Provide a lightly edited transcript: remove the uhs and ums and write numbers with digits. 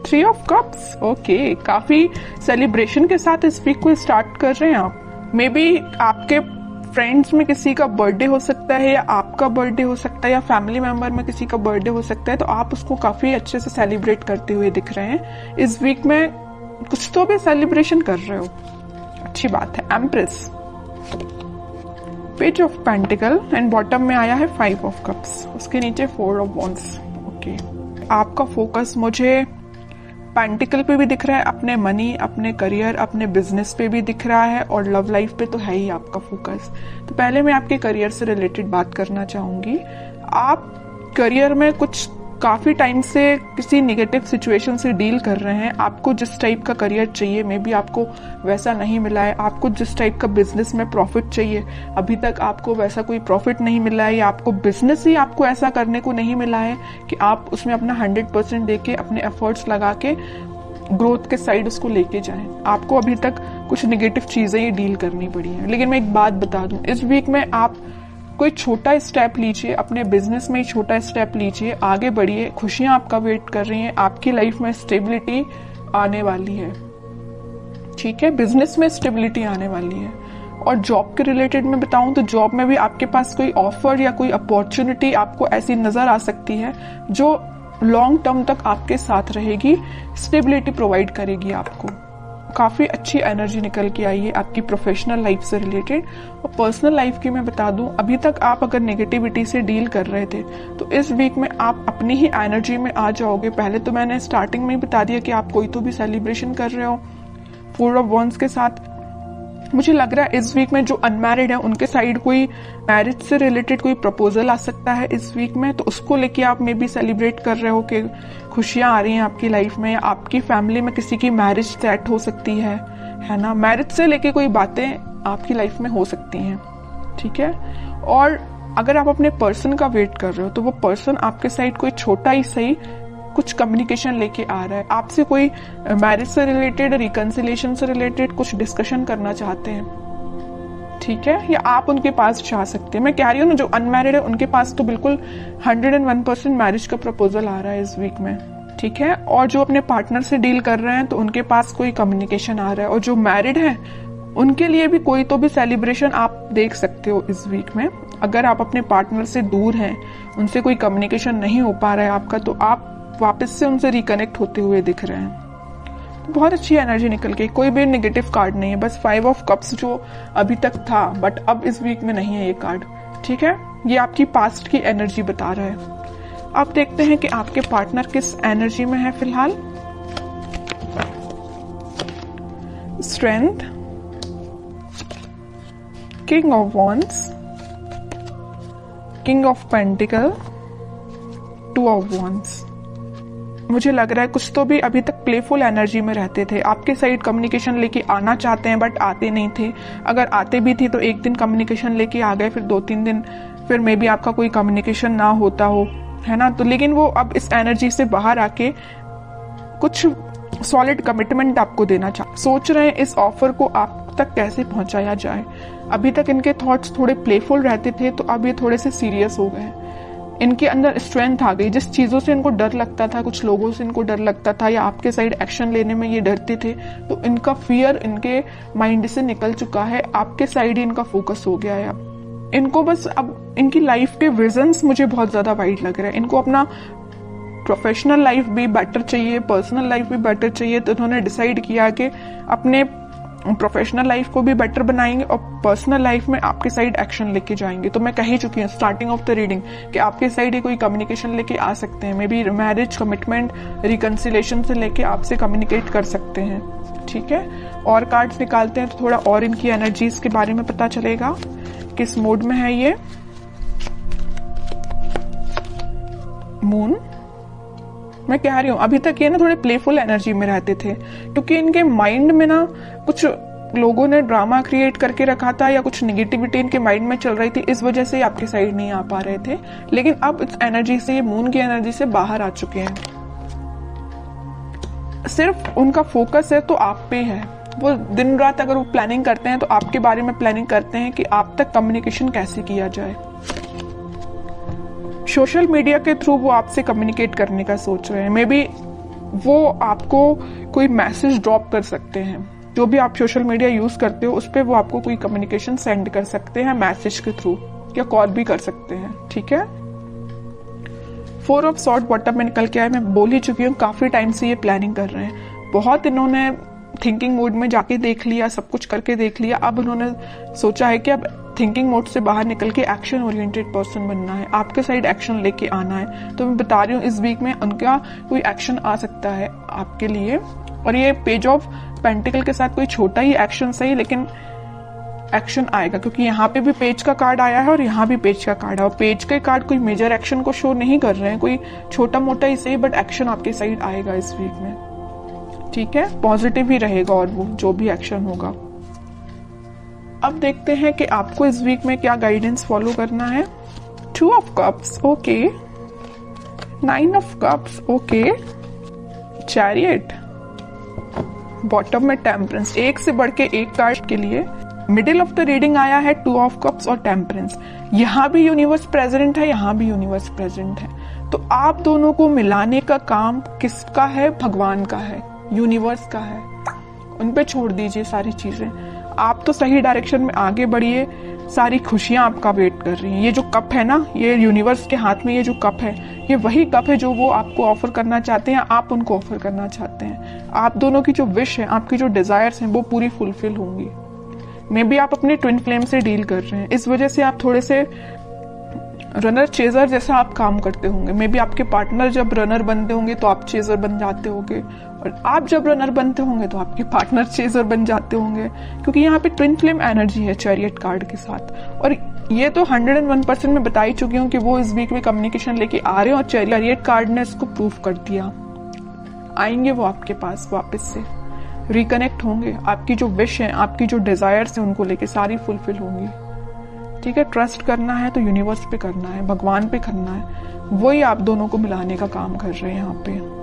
3 of cups, okay, काफी celebration के साथ इस वीक को स्टार्ट कर रहे हैं आप। मे बी आपके फ्रेंड्स में किसी का बर्थडे हो सकता है, या आपका बर्थडे हो सकता है, या फैमिली मेंबर में किसी का बर्थडे हो सकता है, तो आप उसको काफी अच्छे से सेलिब्रेट करते हुए दिख रहे हैं। इस वीक में कुछ तो भी सेलिब्रेशन कर रहे हो, अच्छी बात है। Empress, page of pentacle and bottom में आया है 5 ऑफ कप्स, उसके नीचे 4 ऑफ वॉन्ड्स। ओके, आपका फोकस मुझे पेंटिकल पे भी दिख रहा है, अपने मनी, अपने करियर, अपने बिजनेस पे भी दिख रहा है, और लव लाइफ पे तो है ही आपका फोकस। तो पहले मैं आपके करियर से रिलेटेड बात करना चाहूंगी। आप करियर में कुछ काफी टाइम से किसी नेगेटिव सिचुएशन से डील कर रहे हैं। आपको जिस टाइप का करियर चाहिए मे बी आपको वैसा नहीं मिला है। आपको जिस टाइप का बिजनेस में प्रॉफिट चाहिए अभी तक आपको वैसा कोई प्रॉफिट नहीं मिला है, या आपको बिजनेस ही आपको ऐसा करने को नहीं मिला है कि आप उसमें अपना 100% देके अपने एफर्ट्स लगा के ग्रोथ के साइड उसको लेके जाएं। आपको अभी तक कुछ नेगेटिव चीजें ही डील करनी पड़ी हैं। लेकिन मैं एक बात बता दूं, इस वीक में आप कोई छोटा स्टेप लीजिए, अपने बिजनेस में ही छोटा स्टेप लीजिए, आगे बढ़िए, खुशियां आपका वेट कर रही हैं, आपकी लाइफ में स्टेबिलिटी आने वाली है। ठीक है, बिजनेस में स्टेबिलिटी आने वाली है। और जॉब के रिलेटेड में बताऊं तो जॉब में भी आपके पास कोई ऑफर या कोई अपॉर्चुनिटी आपको ऐसी नजर आ सकती है जो लॉन्ग टर्म तक आपके साथ रहेगी, स्टेबिलिटी प्रोवाइड करेगी आपको। काफी अच्छी एनर्जी निकल के आई है आपकी प्रोफेशनल लाइफ से रिलेटेड। और पर्सनल लाइफ की मैं बता दूं, अभी तक आप अगर नेगेटिविटी से डील कर रहे थे तो इस वीक में आप अपनी ही एनर्जी में आ जाओगे। पहले तो मैंने स्टार्टिंग में ही बता दिया कि आप कोई तो भी सेलिब्रेशन कर रहे हो 4 ऑफ वॉन्ड्स के साथ। मुझे लग रहा है इस वीक में जो अनमैरिड है उनके साइड कोई मैरिज से रिलेटेड कोई प्रपोजल आ सकता है इस वीक में, तो उसको लेके आप मे बी सेलिब्रेट कर रहे हो कि खुशियां आ रही हैं आपकी लाइफ में। आपकी फैमिली में किसी की मैरिज सेट हो सकती है ना। मैरिज से लेके कोई बातें आपकी लाइफ में हो सकती हैं, ठीक है। और अगर आप अपने पर्सन का वेट कर रहे हो तो वो पर्सन आपके साइड कोई छोटा ही सही कुछ कम्युनिकेशन लेके आ रहा है, आपसे कोई मैरिज से रिलेटेड, रिकंसिलिएशन से रिलेटेड कुछ डिस्कशन करना चाहते हैं, ठीक है। या आप उनके पास जा सकते हैं। मैं कह रही हूँ ना, जो अनमैरिड है उनके पास तो बिल्कुल 101% मैरिज का प्रपोजल आ रहा है इस वीक में, ठीक है। और जो अपने पार्टनर से डील कर रहे हैं तो उनके पास कोई कम्युनिकेशन आ रहा है। और जो मैरिड है उनके लिए भी कोई तो भी सेलिब्रेशन आप देख सकते हो इस वीक में। अगर आप अपने पार्टनर से दूर हैं, उनसे कोई कम्युनिकेशन नहीं हो पा रहा है आपका, तो आप वापस से उनसे रिकनेक्ट होते हुए दिख रहे हैं। तो बहुत अच्छी एनर्जी निकल के, कोई भी नेगेटिव कार्ड नहीं है, बस 5 ऑफ कप्स जो अभी तक था बट अब इस वीक में नहीं है ये कार्ड, ठीक है। ये आपकी पास्ट की एनर्जी बता रहा है। अब देखते हैं कि आपके पार्टनर किस एनर्जी में है फिलहाल। Strength, king of wands, king of pentacle, 2 of wands. मुझे लग रहा है कुछ तो भी अभी तक प्लेफुल एनर्जी में रहते थे, आपके साइड कम्युनिकेशन लेके आना चाहते हैं बट आते नहीं थे। अगर आते भी थे तो एक दिन कम्युनिकेशन लेके आ गए, फिर 2-3 दिन फिर मे बी आपका कोई कम्युनिकेशन ना होता हो, है ना। तो लेकिन वो अब इस एनर्जी से बाहर आके कुछ सॉलिड कमिटमेंट आपको देना सोच रहे हैं। इस ऑफर को आप तक कैसे पहुंचाया जाए। अभी तक इनके थॉट्स थोड़े प्लेफुल रहते थे, तो अब ये थोड़े से सीरियस हो गए। इनके अंदर स्ट्रेंथ आ गई। जिस चीजों से इनको डर लगता था, कुछ लोगों से इनको डर लगता था, या आपके साइड एक्शन लेने में ये डरते थे, तो इनका फियर इनके माइंड से निकल चुका है। आपके साइड ही इनका फोकस हो गया है। अब इनको बस अब इनकी लाइफ के विजन्स मुझे बहुत ज्यादा वाइड लग रहा है। इनको अपना प्रोफेशनल लाइफ भी बेटर चाहिए, पर्सनल लाइफ भी बेटर चाहिए। तो उन्होंने डिसाइड किया कि अपने प्रोफेशनल लाइफ को भी बेटर बनाएंगे और पर्सनल लाइफ में आपके साइड एक्शन लेके जाएंगे। तो मैं कह ही चुकी हूँ स्टार्टिंग ऑफ द रीडिंग कि आपके साइड ही कोई कम्युनिकेशन लेके आ सकते हैं। May be marriage, commitment, reconciliation से लेके आपसे कम्युनिकेट कर सकते हैं, ठीक है। और कार्ड्स निकालते हैं तो थोड़ा और इनकी एनर्जीज के बारे में पता चलेगा, किस मूड में है ये। मून, मैं कह रही हूँ अभी तक ये ना थोड़े प्लेफुल एनर्जी में रहते थे, क्योंकि इनके माइंड में ना कुछ लोगों ने ड्रामा क्रिएट करके रखा था या कुछ नेगेटिविटी इनके माइंड में चल रही थी, इस वजह से आपके साइड नहीं आ पा रहे थे। लेकिन अब इस एनर्जी से, ये मून की एनर्जी से बाहर आ चुके हैं। सिर्फ उनका फोकस है तो आप पे है। वो दिन रात अगर वो प्लानिंग करते हैं तो आपके बारे में प्लानिंग करते हैं कि आप तक कम्युनिकेशन कैसे किया जाए। सोशल मीडिया के थ्रू वो आपसे कम्युनिकेट करने का सोच रहे हैं। मे बी वो आपको कोई मैसेज ड्रॉप कर सकते हैं। जो भी आप सोशल मीडिया यूज करते हो उस पर वो आपको कोई कम्युनिकेशन सेंड कर सकते हैं मैसेज के थ्रू, या कॉल भी कर सकते हैं, ठीक है। 4 ऑफ सॉर्ड बॉटम में निकल के आए। मैं बोल ही चुकी हूँ काफी टाइम से ये प्लानिंग कर रहे हैं, बहुत इन्होंने थिंकिंग मोड में जाके देख लिया, सब कुछ करके देख लिया। अब उन्होंने सोचा है कि अब थिंकिंग मोड से बाहर निकल के एक्शन ओरिएंटेड पर्सन बनना है, आपके साइड एक्शन लेके आना है। तो मैं बता रही हूँ इस वीक में उनका कोई एक्शन आ सकता है आपके लिए। और ये पेज ऑफ पेंटिकल के साथ कोई छोटा ही एक्शन सही, लेकिन एक्शन आएगा, क्योंकि यहाँ पे भी पेज का कार्ड आया है और यहाँ भी पेज का कार्ड है। और पेज के कार्ड कोई मेजर एक्शन को शो नहीं कर रहे हैं, कोई छोटा मोटा ही सही, बट एक्शन आपके साइड आएगा इस वीक में, ठीक है। पॉजिटिव ही रहेगा और वो जो भी एक्शन होगा। अब देखते हैं कि आपको इस वीक में क्या गाइडेंस फॉलो करना है। 2 of cups, okay. 9 of cups, okay. Chariot, bottom में टेम्परेंस, एक से बढ़ के एक कार्ड के लिए। मिडिल ऑफ द रीडिंग आया है 2 ऑफ कप्स और टेम्परेंस। यहाँ भी यूनिवर्स प्रेजेंट है, यहाँ भी यूनिवर्स प्रेजेंट है। तो आप दोनों को मिलाने का काम किसका है? भगवान का है, यूनिवर्स का है। उन पे छोड़ दीजिए सारी चीजें, आप तो सही डायरेक्शन में आगे बढ़िए। सारी खुशियां आपका वेट कर रही हैं। ये जो कप है ना, ये यूनिवर्स के हाथ में ये जो कप है, ये वही कप है जो वो आपको ऑफर करना चाहते हैं, आप उनको ऑफर करना चाहते हैं। आप दोनों की जो विश है, आपकी जो डिजायर्स हैं, वो पूरी फुलफिल होंगी। मे बी आप अपने ट्विन फ्लेम से डील कर रहे हैं, इस वजह से आप थोड़े से रनर चेजर जैसा आप काम करते होंगे। मे बी आपके पार्टनर जब रनर बनते होंगे तो आप चेजर बन जाते होंगे, और आप जब रनर बनते होंगे तो आपके पार्टनर चेजर बन जाते होंगे, क्योंकि यहाँ पे ट्विन फ्लेम एनर्जी है चैरियट कार्ड के साथ। और ये तो 101% में बता ही चुकी हूँ कि वो इस वीक में कम्युनिकेशन लेके आ रहे हैं, और चैरियट कार्ड ने इसको प्रूफ कर दिया। आएंगे वो आपके पास वापस से, रिकनेक्ट होंगे। आपकी जो विश है, आपकी जो डिजायर्स है, उनको लेके सारी फुलफिल होंगी, ठीक है। ट्रस्ट करना है तो यूनिवर्स पे करना है, भगवान पे करना है, वही आप दोनों को मिलाने का काम कर रहे हैं यहाँ पे।